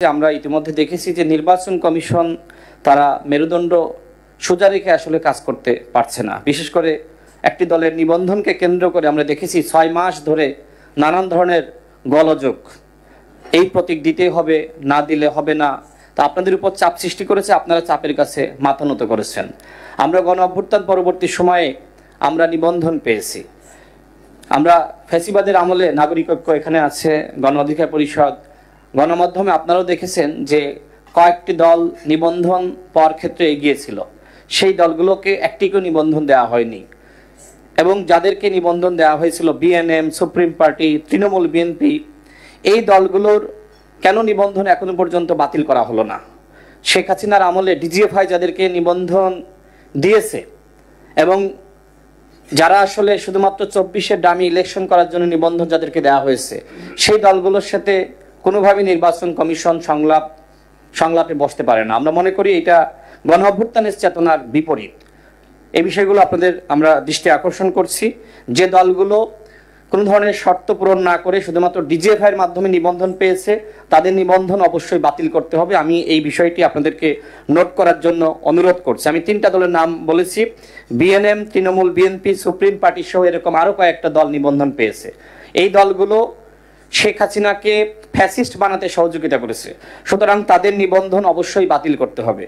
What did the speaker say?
আমরা ইতিমধ্যে দেখেছি যে নির্বাচন কমিশন তারা মেরুদণ্ড সোজা রেখে আসলে কাজ করতে পারছে না। বিশেষ করে একটি দলের নিবন্ধনকে কেন্দ্র করে আমরা দেখেছি 6 মাস ধরে নানান ধরনের গোলযোগ, এই প্রতীক দিতেই হবে, না দিলে হবে না। তা আপনাদের উপর চাপ সৃষ্টি করেছে, আপনারা চাপের কাছে মাথা নত করেছেন। আমরা গণ অভ্যুত্থান পরবর্তী সময়ে আমরা নিবন্ধন পেয়েছি। আমরা ফ্যাসিবাদের আমলে নাগরিক ঐক্য এখানে আছে, গণ অধিকার পরিষদ, গণমাধ্যমে আপনারাও দেখেছেন যে কয়েকটি দল নিবন্ধন পাওয়ার ক্ষেত্রে এগিয়েছিল। সেই দলগুলোকে একটিকেও নিবন্ধন দেওয়া হয়নি, এবং যাদেরকে নিবন্ধন দেওয়া হয়েছিল BNM, supreme party, Trinamool, BNP, এই দলগুলোর কেন নিবন্ধন এখনো পর্যন্ত বাতিল করা হলো না? শেখ হাসিনার আমলে ডিজিএফআই যাদেরকে নিবন্ধন দিয়েছে এবং যারা আসলে শুধুমাত্র 24-এর ডামি ইলেকশন করার জন্য নিবন্ধন যাদেরকে দেওয়া হয়েছে, সেই দলগুলোর সাথে কোনোভাবেই নির্বাচন কমিশন সংলাপে বসতে পারে না। আমরা মনে করি এটা গণ অভ্যুত্থানের চেতনার বিপরীত। এই বিষয়গুলো আপনাদের আমরা দৃষ্টি আকর্ষণ করছি। যে দলগুলো কোনো ধরনের শর্ত পূরণ না করে শুধুমাত্র ডিজিএফআই এর মাধ্যমে নিবন্ধন পেয়েছে, তাদের নিবন্ধন অবশ্যই বাতিল করতে হবে। আমি এই বিষয়টি আপনাদেরকে নোট করার জন্য অনুরোধ করছি। আমি 3টা দলের নাম বলেছি, BNM, Trinamool, BNP, supreme party সহ এরকম আরো কয়েকটা দল নিবন্ধন পেয়েছে। এই দলগুলো শেখ হাসিনাকে ফ্যাসিস্ট বানাতে সহযোগিতা করেছে, সুতরাং তাদের নিবন্ধন অবশ্যই বাতিল করতে হবে।